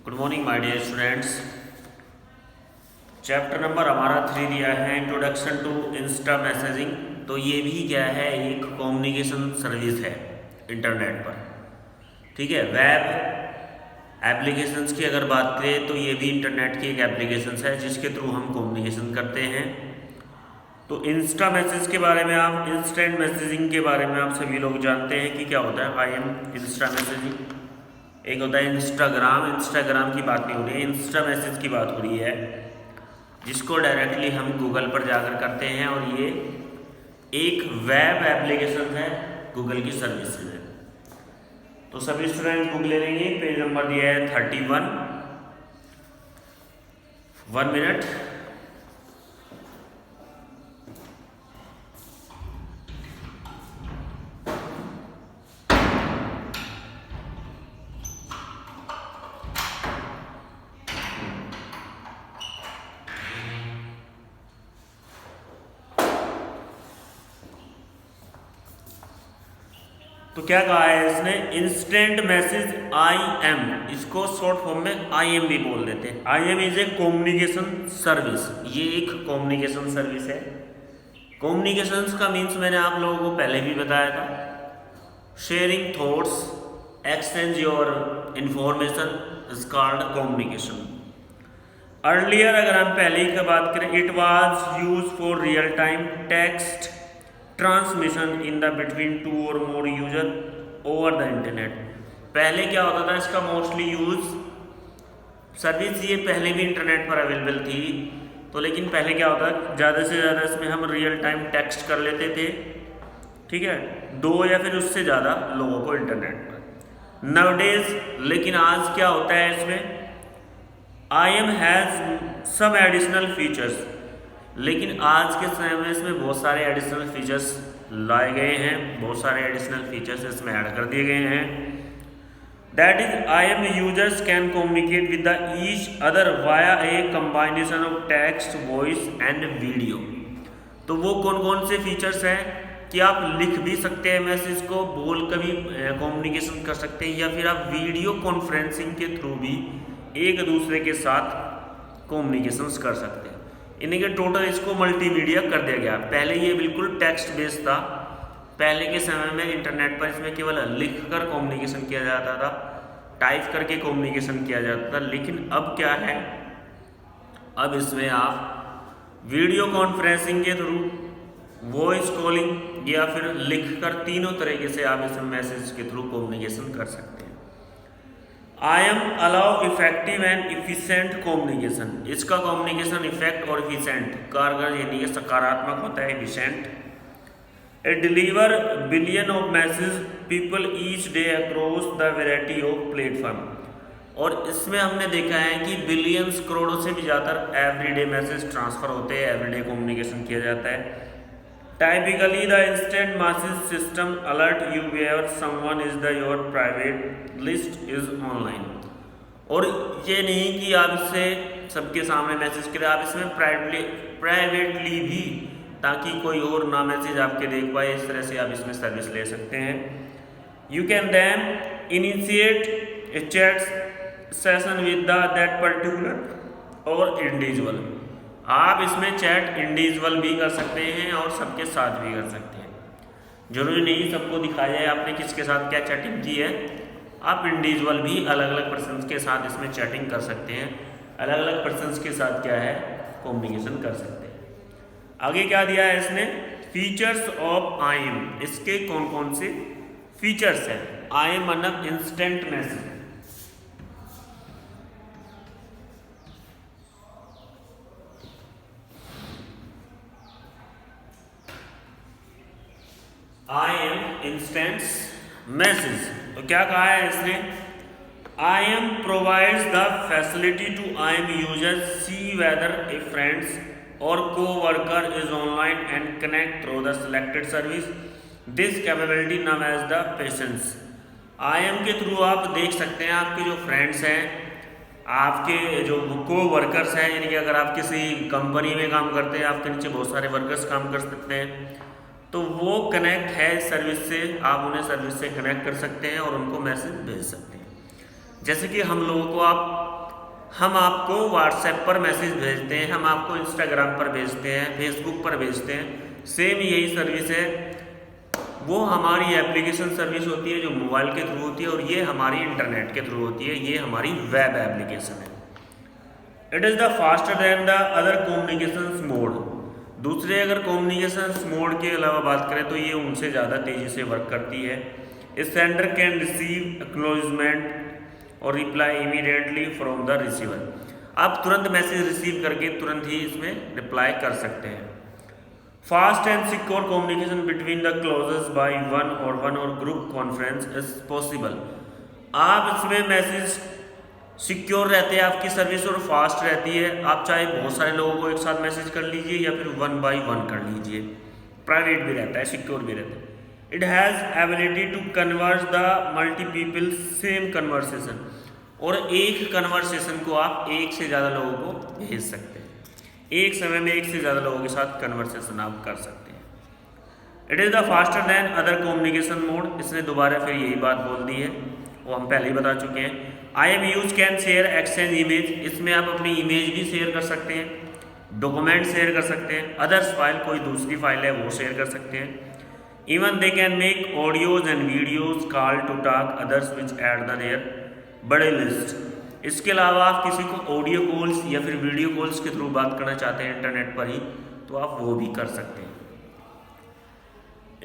Good morning my dear students. Chapter number हमारा 3 दिया है इंट्रोडक्शन टू इंस्टा मैसेजिंग। तो ये भी क्या है, एक कम्युनिकेशन सर्विस है इंटरनेट पर। ठीक है, वेब एप्लीकेशंस की अगर बात करें तो ये भी इंटरनेट की एक एप्लीकेशंस है जिसके थ्रू हम कम्युनिकेशन करते हैं। तो इंस्टा मैसेज के बारे में, आप इंस्टेंट मैसेजिंग के बारे में आप सभी लोग जानते हैं कि क्या होता है। I am Insta messaging. एक होता है इंस्टाग्राम की बात नहीं हो रही है, इंस्टा मैसेज की बात हो रही है, जिसको डायरेक्टली हम गूगल पर जाकर करते हैं। और ये एक वेब एप्लीकेशन है, गूगल की सर्विसेज है। तो सभी स्टूडेंट बुक ले लेंगे। पेज नंबर दिया है 31। 1 मिनट। तो क्या कहा है इसने, इंस्टेंट मैसेज IM, इसको शॉर्ट फॉर्म में IM भी बोल देते हैं। IM is a communication service. ये एक कम्युनिकेशन सर्विस है। कम्युनिकेशंस का मीन्स मैंने आप लोगों को पहले भी बताया था, sharing thoughts, exchange your information is called communication. Earlier अगर हम पहले की बात करें, it was use for real time text transmission in the between 2 और मोर यूजर ओवर द इंटरनेट। पहले क्या होता था, इसका मोस्टली यूज सर्विस ये पहले भी इंटरनेट पर अवेलेबल थी। तो लेकिन पहले क्या होता है, ज़्यादा से ज़्यादा इसमें हम रियल टाइम टेक्स्ट कर लेते थे। ठीक है, 2 या फिर उससे ज़्यादा लोगों को इंटरनेट पर। नाउडेज लेकिन आज क्या होता है, इसमें IM has some additional features. लेकिन आज के समय में इसमें बहुत सारे एडिशनल फीचर्स लाए गए हैं, बहुत सारे एडिशनल फीचर्स इसमें ऐड कर दिए गए हैं। That is IM users can communicate with the each other via a combination of text, voice and video. तो वो कौन कौन से फीचर्स हैं कि आप लिख भी सकते हैं मैसेज को, बोल कर भी कम्युनिकेशन कर सकते हैं, या फिर आप वीडियो कॉन्फ्रेंसिंग के थ्रू भी एक दूसरे के साथ कम्युनिकेशन कर सकते हैं। इन्हीं के टोटल इसको मल्टीमीडिया कर दिया गया। पहले ये बिल्कुल टेक्स्ट बेस्ड था। पहले के समय में इंटरनेट पर इसमें केवल लिख कर कम्युनिकेशन किया जाता था, टाइप करके कम्युनिकेशन किया जाता था। लेकिन अब क्या है, अब इसमें आप वीडियो कॉन्फ्रेंसिंग के थ्रू, वॉइस कॉलिंग या फिर लिख कर, तीनों तरीके से आप इस मैसेज के थ्रू कम्युनिकेशन कर सकते हैं। IM allow effective and efficient communication. इसका कम्युनिकेशन इफेक्ट और इफिशिएंट, कारगर यानी कि सकारात्मक होता है, efficient. It deliver billion of message people each day across the variety of platform. और इसमें हमने देखा है कि बिलियंस, करोड़ों से भी ज़्यादा एवरीडे मैसेज ट्रांसफर होते हैं, एवरीडे कम्युनिकेशन किया जाता है। Typically, the instant message system alert you where someone is the your private list is online। और ये नहीं कि आप इससे सबके सामने मैसेज करें, आप इसमें प्राइवेटली भी, ताकि कोई और ना मैसेज आपके देख पाए, इस तरह से आप इसमें सर्विस ले सकते हैं। You can then initiate a chat session with that particular or individual। आप इसमें चैट इंडिविजुअल भी कर सकते हैं और सबके साथ भी कर सकते हैं। जरूरी नहीं सबको दिखाया जाए आपने किसके साथ क्या चैटिंग की है। आप इंडिविजुअल भी अलग अलग पर्सन्स के साथ इसमें चैटिंग कर सकते हैं, अलग अलग पर्सन्स के साथ क्या है, कम्युनिकेशन कर सकते हैं। आगे क्या दिया है इसने, फीचर्स ऑफ IM। इसके कौन कौन से फीचर्स हैं। IM मतलब instant message. IM instant message. तो क्या कहा है इसने, IM provides the facility to IM users see whether a friends और co-worker is online and connect through the selected service. This capability नाम एज द पेशेंस। IM के through आप देख सकते हैं आपके जो फ्रेंड्स हैं, आपके जो co-workers हैं, यानी कि अगर आप किसी कंपनी में काम करते हैं, आपके नीचे बहुत सारे वर्कर्स काम कर सकते हैं, तो वो कनेक्ट है सर्विस से, आप उन्हें सर्विस से कनेक्ट कर सकते हैं और उनको मैसेज भेज सकते हैं। जैसे कि हम लोगों को आप हम आपको व्हाट्सएप पर मैसेज भेजते हैं, हम आपको इंस्टाग्राम पर भेजते हैं, फेसबुक पर भेजते हैं, सेम यही सर्विस है। वो हमारी एप्लीकेशन सर्विस होती है जो मोबाइल के थ्रू होती है, और ये हमारी इंटरनेट के थ्रू होती है, ये हमारी वेब एप्लीकेशन है। It is the faster than the other communication mode. दूसरे अगर कम्युनिकेशन मोड के अलावा बात करें तो ये उनसे ज़्यादा तेज़ी से वर्क करती है। इस सेंडर कैन रिसीव एक्नॉलेजमेंट और reply immediately from the receiver. आप तुरंत मैसेज रिसीव करके तुरंत ही इसमें रिप्लाई कर सकते हैं। Fast and secure communication between the closes by one और ग्रुप कॉन्फ्रेंस इज पॉसिबल। आप इसमें मैसेज सिक्योर रहते हैं, आपकी सर्विस और फास्ट रहती है। आप चाहे बहुत सारे लोगों को एक साथ मैसेज कर लीजिए या फिर 1 by 1 कर लीजिए, प्राइवेट भी रहता है, सिक्योर भी रहता है। It has ability to converse the multi people same conversation. और एक कन्वर्सेशन को आप एक से ज़्यादा लोगों को भेज सकते हैं, एक समय में एक से ज़्यादा लोगों के साथ कन्वर्सेशन आप कर सकते हैं। It is the faster than other communication mode. इसने दोबारा फिर यही बात बोल दी है, वो हम पहले ही बता चुके हैं। IM use can share exchange image. इसमें आप अपनी इमेज भी शेयर कर सकते हैं, डॉक्यूमेंट शेयर कर सकते हैं, अदर्स फाइल कोई दूसरी फाइल है वो शेयर कर सकते हैं। Even they can make audios and videos call to talk others which add the their buddy list. इसके अलावा आप किसी को ऑडियो कॉल्स या फिर वीडियो कॉल्स के थ्रू बात करना चाहते हैं इंटरनेट पर ही, तो आप वो भी कर सकते हैं।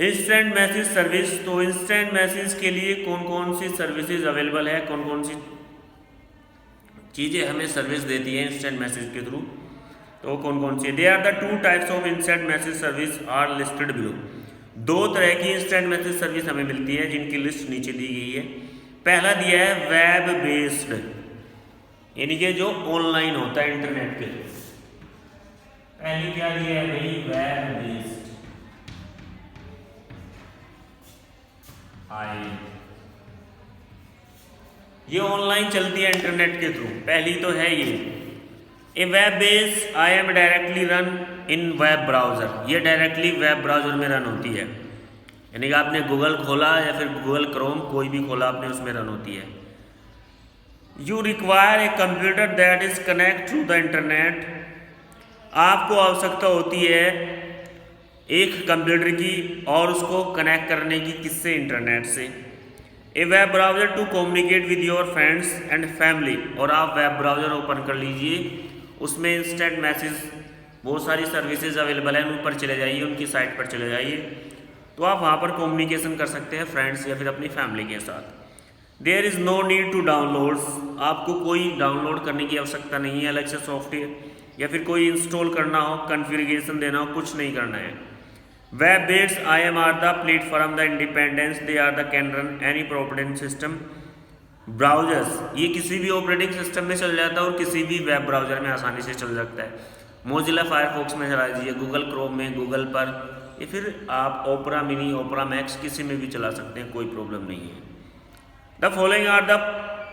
Instant message service. तो इंस्टेंट मैसेज के लिए कौन कौन सी सर्विसेज अवेलेबल है, कौन कौन सी चीज़ें हमें सर्विस देती है इंस्टेंट मैसेज के थ्रू, तो कौन कौन सी? They are the 2 types of instant message service are listed below. 2 तरह की इंस्टेंट मैसेज सर्विस हमें मिलती है जिनकी लिस्ट नीचे दी गई है। पहला दिया है वेब बेस्ड, यानी कि जो ऑनलाइन होता है इंटरनेट पे। पहली क्या दिया है भाई? Web based. ये ऑनलाइन चलती है इंटरनेट के थ्रू। पहली तो है ये a web based IM directly run in web browser. ये डायरेक्टली वेब ब्राउज़र में रन होती है, यानी कि आपने गूगल खोला या फिर गूगल क्रोम कोई भी खोला आपने, उसमें रन होती है। You require a computer that is connect through the internet. आपको आवश्यकता होती है एक कंप्यूटर की और उसको कनेक्ट करने की, किससे? इंटरनेट से। A web browser to communicate with your friends and family. और आप वेब ब्राउज़र ओपन कर लीजिए, उसमें इंस्टेंट मैसेज बहुत सारी सर्विसेज अवेलेबल हैं, उन पर चले जाइए, उनकी साइट पर चले जाइए, तो आप वहाँ पर कम्युनिकेशन कर सकते हैं फ्रेंड्स या फिर अपनी फैमिली के साथ। There is no need to downloads. आपको कोई डाउनलोड करने की आवश्यकता नहीं है अलग से सॉफ्टवेयर, या फिर कोई इंस्टॉल करना हो, कॉन्फ़िगरेशन देना हो, कुछ नहीं करना है। Web based IM are the platform the independence, they are the can run any operating system browsers. ये किसी भी ऑपरेटिंग सिस्टम में चल जाता है और किसी भी वेब ब्राउज़र में आसानी से चल सकता है। मोजिला फायरफॉक्स में चला दीजिए, गूगल क्रोम में, गूगल पर, या फिर आप ओपरा मिनी, ओपरा मैक्स किसी में भी चला सकते हैं, कोई प्रॉब्लम नहीं है। The following are the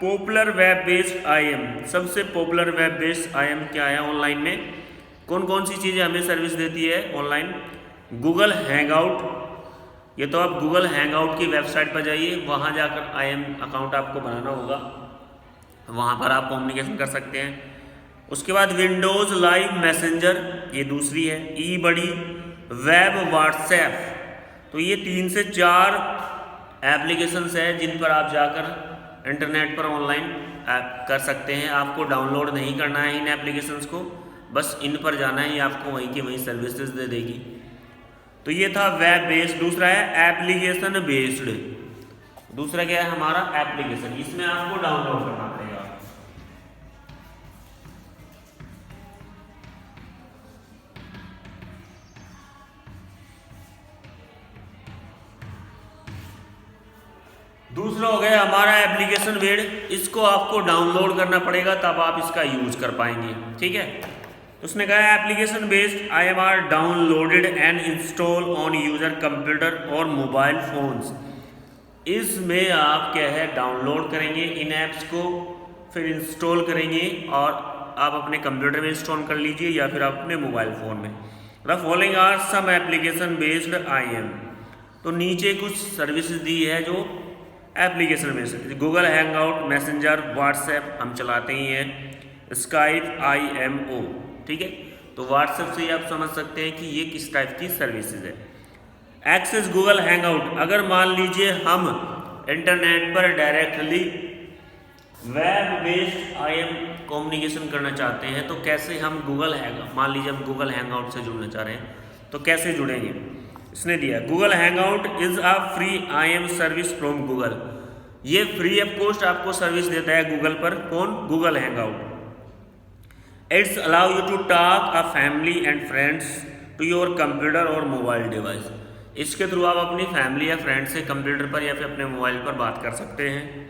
popular web based IM। सबसे पॉपुलर वेब बेस्ड IM क्या है ऑनलाइन में? कौन कौन सी चीज़ें हमें सर्विस देती है ऑनलाइन? Google hangout. ये तो आप गूगल हैंगआउट की वेबसाइट पर जाइए, वहाँ जाकर IM अकाउंट आपको बनाना होगा, वहाँ पर आप कम्युनिकेशन कर सकते हैं। उसके बाद विंडोज़ लाइव मैसेंजर, ये दूसरी है। ई बड़ी, वेब व्हाट्सएप। तो ये 3 से 4 एप्लीकेशंस है जिन पर आप जाकर इंटरनेट पर ऑनलाइन कर सकते हैं। आपको डाउनलोड नहीं करना है इन एप्लीकेशंस को, बस इन पर जाना है, ये आपको वहीं की वहीं सर्विसेज दे देगी। तो ये था वेब बेस्ड। दूसरा है एप्लीकेशन बेस्ड। दूसरा क्या है हमारा? एप्लीकेशन। इसमें आपको डाउनलोड करना पड़ेगा। दूसरा हो गया हमारा एप्लीकेशन बेस्ड। इसको आपको डाउनलोड करना पड़ेगा, तब आप इसका यूज कर पाएंगे, ठीक है। उसने कहा application based IM are downloaded and install on user computer और मोबाइल फोन्स। इसमें आप क्या है डाउनलोड करेंगे इन ऐप्स को, फिर इंस्टॉल करेंगे और आप अपने कंप्यूटर में इंस्टॉल कर लीजिए या फिर आप अपने मोबाइल फ़ोन में। The following are some application based IM। तो नीचे कुछ सर्विसेज दी है जो application based. Google Hangout, Messenger, WhatsApp हम चलाते ही हैं। स्काइप IMO, ठीक है। तो व्हाट्सएप से ही आप समझ सकते हैं कि ये किस टाइप की सर्विसेज है। एक्सेस गूगल हैंगआउट, अगर मान लीजिए हम इंटरनेट पर directly web based IM communication करना चाहते हैं तो कैसे हम मान लीजिए हम गूगल हैंगआउट से जुड़ना चाह रहे हैं तो कैसे जुड़ेंगे। इसने दिया Google Hangout is a free IM service from Google, ये फ्री ऑफ कॉस्ट आपको सर्विस देता है गूगल पर। कौन? Google Hangout. It's allow you to talk a family and friends to your computer और मोबाइल डिवाइस, इसके थ्रू आप अपनी फैमिली या फ्रेंड से कंप्यूटर पर या फिर अपने मोबाइल पर बात कर सकते हैं।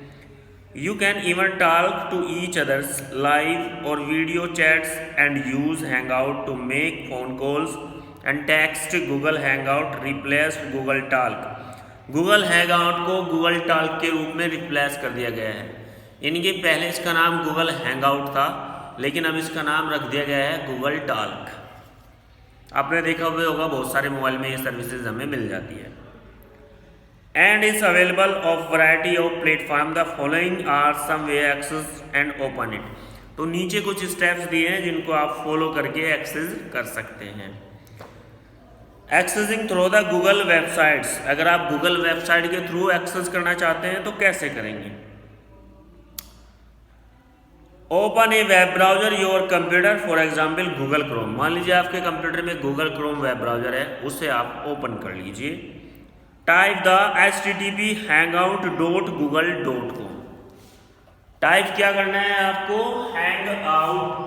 You can even talk to each others live और video chats and use hangout to make phone calls and text. Google hangout replace Google Talk, Google hangout को गूगल टॉक के रूप में रिप्लेस कर दिया गया है। इनके पहले इसका नाम गूगल हैंगआउट था, लेकिन अब इसका नाम रख दिया गया है गूगल टॉक। आपने देखा हुआ होगा बहुत सारे मोबाइल में ये सर्विसेज हमें मिल जाती है। And is available of variety of platform, the following are some way access and open it. तो नीचे कुछ स्टेप्स दिए हैं जिनको आप फॉलो करके एक्सेस कर सकते हैं। Accessing through the Google websites, अगर आप गूगल वेबसाइट के थ्रू एक्सेस करना चाहते हैं तो कैसे करेंगे। Open A web browser your computer, for example Google Chrome, मान लीजिए आपके कंप्यूटर में गूगल क्रोम वेब ब्राउजर है, उसे आप ओपन कर लीजिए। Type the http hangout.google.com, type क्या करना है आपको, hangout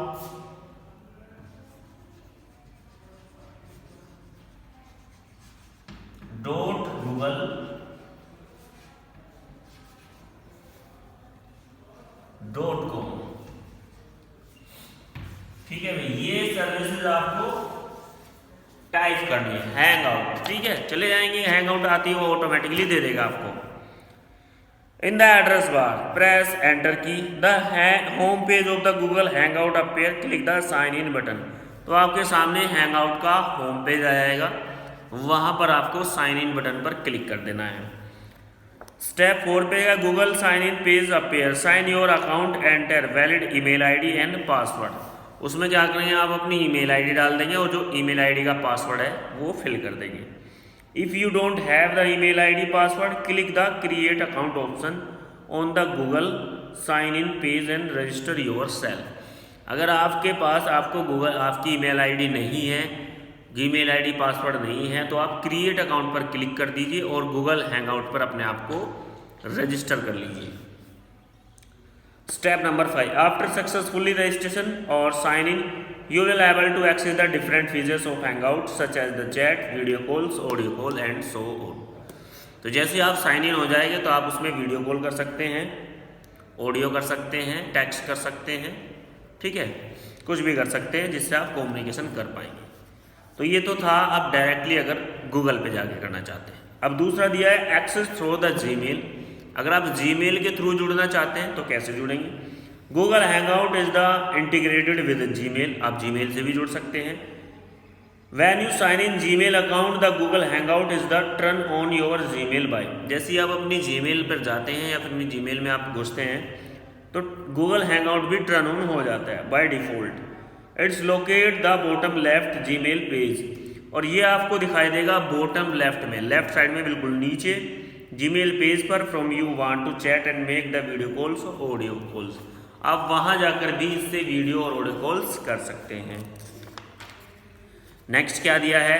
.google.com, ठीक है भाई। ये सर्विसेज आपको टाइप करनी है हैंगआउट, ठीक है। चले जाएंगे हैंगआउट आती है वो ऑटोमेटिकली दे देगा आपको। In the address bar press enter key, the home page of the Google Hangout appear, click the sign in button. तो आपके सामने हैंगआउट का होम पेज आ जाएगा, वहां पर आपको साइन इन बटन पर क्लिक कर देना है। स्टेप 4 पे है Google sign in page appear, sign your account, enter valid email ID and password. उसमें क्या करेंगे, आप अपनी ईमेल आईडी डाल देंगे और जो ईमेल आईडी का पासवर्ड है वो फिल कर देंगे। If you don't have the email ID password, click the create account option on the Google sign in page and register your self. अगर आपके पास आपकी ईमेल आईडी नहीं है, जीमेल आईडी पासवर्ड नहीं है, तो आप क्रिएट अकाउंट पर क्लिक कर दीजिए और गूगल हैंगआउट पर अपने आप को रजिस्टर कर लीजिए। Step number 5, after successfully registration और sign in you will able to access the different features of Hangout such as the chat, video calls, audio call and so on. तो जैसे आप साइन इन हो जाएंगे तो आप उसमें वीडियो कॉल कर सकते हैं, ऑडियो कर सकते हैं, टेक्स्ट कर सकते हैं, ठीक है, कुछ भी कर सकते हैं जिससे आप कम्युनिकेशन कर पाएंगे। तो ये तो था आप डायरेक्टली अगर गूगल पे जाके करना चाहते हैं। अब दूसरा दिया है एक्सेस थ्रू द जीमेल, अगर आप जीमेल के थ्रू जुड़ना चाहते हैं तो कैसे जुड़ेंगे। Google Hangout is the integrated with Gmail, आप जीमेल से भी जुड़ सकते हैं। When you sign in Gmail account the Google Hangout is the turn on your Gmail by, जैसे ही आप अपनी जीमेल पर जाते हैं या फिर अपनी जीमेल में आप घुसते हैं तो गूगल हैंगआउट भी टर्न ऑन हो जाता है by default. It's locate the bottom left Gmail page, और ये आपको दिखाई देगा बॉटम लेफ्ट में, लेफ्ट साइड में बिल्कुल नीचे जीमेल पेज पर। From you want to chat and make the video calls और ऑडियो कॉल्स, आप वहां जाकर भी इससे वीडियो और ऑडियो कॉल्स कर सकते हैं। नेक्स्ट क्या दिया है,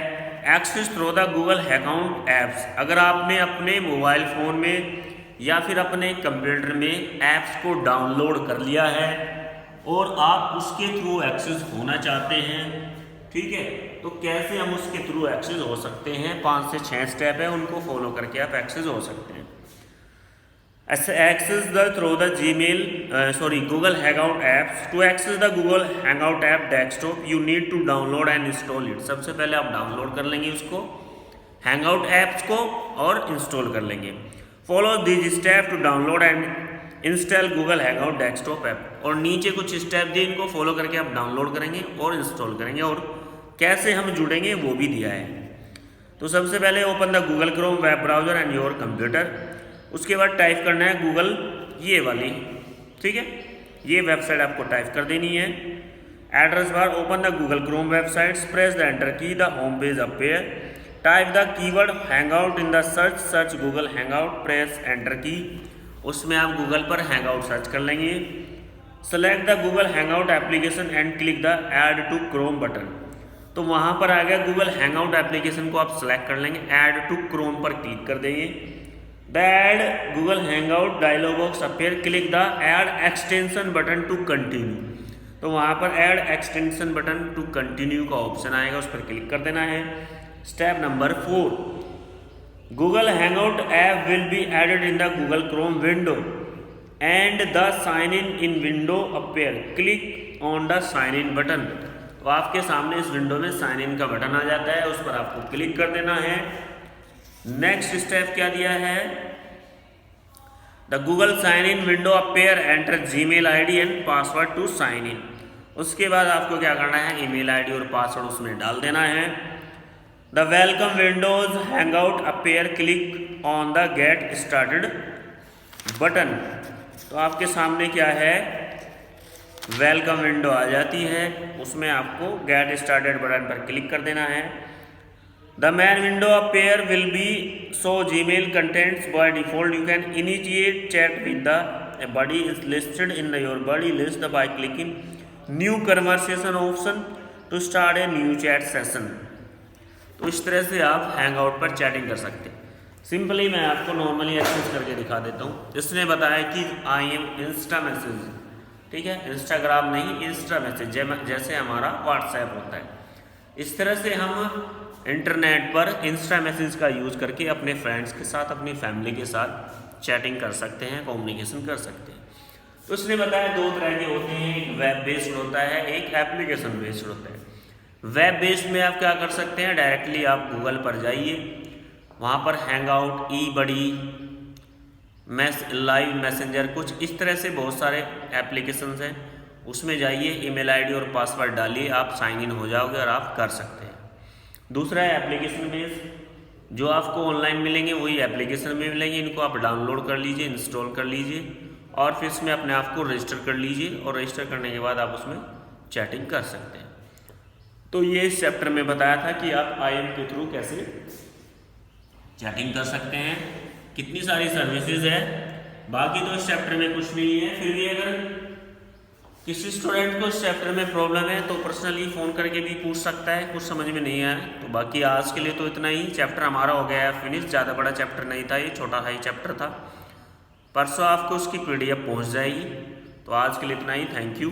access through the Google Hangout apps, अगर आपने अपने मोबाइल फ़ोन में या फिर अपने कंप्यूटर में ऐप्स को डाउनलोड कर लिया है और आप उसके थ्रू एक्सेस होना चाहते हैं, ठीक है, तो कैसे हम उसके थ्रू एक्सेस हो सकते हैं। 5 से 6 स्टेप है, उनको फॉलो करके आप एक्सेस हो सकते हैं। Access the through the Google Hangout apps, to access the Google Hangout app desktop you need to download and install it. सबसे पहले आप डाउनलोड कर लेंगे उसको, हैंगआउट ऐप्स को, और इंस्टॉल कर लेंगे। Follow this step to download and install Google Hangout desktop app, और नीचे कुछ स्टेप दिए, इनको फॉलो करके आप डाउनलोड करेंगे और इंस्टॉल करेंगे, और कैसे हम जुड़ेंगे वो भी दिया है। तो सबसे पहले open the Google Chrome web browser and your computer, उसके बाद टाइप करना है गूगल ये वाली, ठीक है, ये वेबसाइट आपको टाइप कर देनी है। Address bar, open the Google Chrome websites, press the enter key, the home page appear, type the keyword Hangout in the search Google Hangout, press enter key. उसमें आप गूगल पर हैंगआउट सर्च कर लेंगे। Select the Google Hangout application and click the add to Chrome button. तो वहाँ पर आ गया Google Hangout application को आप सेलेक्ट कर लेंगे, ऐड टू क्रोम पर क्लिक कर देंगे। The add Google Hangout dialog box appear, click the add extension button to continue. तो वहाँ पर add extension button to continue का ऑप्शन आएगा, उस पर क्लिक कर देना है। Step number 4, Google Hangout app will be added in the Google Chrome window and the sign in window appear, click on the sign in button. तो आपके सामने इस विंडो में साइन इन का बटन आ जाता है, उस पर आपको क्लिक कर देना है। नेक्स्ट स्टेप क्या दिया है, the Google sign in window appear, enter Gmail ID and password to sign in. उसके बाद आपको क्या करना है, ईमेल आईडी और पासवर्ड उसमें डाल देना है। The welcome Windows hangout appear, click on the gate started button. तो आपके सामने क्या है, वेलकम विंडो आ जाती है, उसमें आपको गेट स्टार्टेड बटन पर क्लिक कर देना है। The main window appear will be show Gmail contents by default, you can initiate chat with the buddy is listed in your buddy list by clicking new conversation option to start a new chat session. तो इस तरह से आप hangout पर chatting कर सकते हैं। Simply मैं आपको नॉर्मली एक्सेस करके दिखा देता हूँ। इसने बताया कि आई एम इंस्टा मैसेज, ठीक है, इंस्टाग्राम नहीं, इंस्टा मैसेज जैसे हमारा व्हाट्सएप होता है। इस तरह से हम इंटरनेट पर इंस्टा मैसेज का यूज़ करके अपने फ्रेंड्स के साथ, अपनी फैमिली के साथ चैटिंग कर सकते हैं, कम्युनिकेशन कर सकते हैं। तो उसने बताया 2 तरह के होते हैं, एक वेब बेस्ड होता है, एक एप्लीकेशन बेस्ड होता है। वेब बेस्ड में आप क्या कर सकते हैं, डायरेक्टली आप गूगल पर जाइए, वहाँ पर हैंगआउट, ई बडी, लाइव मैसेंजर, कुछ इस तरह से बहुत सारे एप्लीकेशंस हैं, उसमें जाइए, ईमेल आईडी और पासवर्ड डालिए, आप साइन इन हो जाओगे और आप कर सकते हैं। दूसरा है एप्लीकेशन बेस्ड, जो आपको ऑनलाइन मिलेंगे वही एप्लीकेशन में मिलेंगे, इनको आप डाउनलोड कर लीजिए, इंस्टॉल कर लीजिए और फिर इसमें अपने आप को रजिस्टर कर लीजिए और रजिस्टर करने के बाद आप उसमें चैटिंग कर सकते हैं। तो ये इस चैप्टर में बताया था कि आप IM के थ्रू कैसे चैटिंग कर सकते हैं, कितनी सारी सर्विसेज है। बाकी तो इस चैप्टर में कुछ नहीं है। फिर भी अगर किसी स्टूडेंट को इस चैप्टर में प्रॉब्लम है तो पर्सनली फ़ोन करके भी पूछ सकता है, कुछ समझ में नहीं आया तो। बाकी आज के लिए तो इतना ही, चैप्टर हमारा हो गया है फिनिश। ज़्यादा बड़ा चैप्टर नहीं था, ये छोटा सा ही चैप्टर था। परसों आपको उसकी PDF पहुंच जाएगी। तो आज के लिए इतना ही, थैंक यू।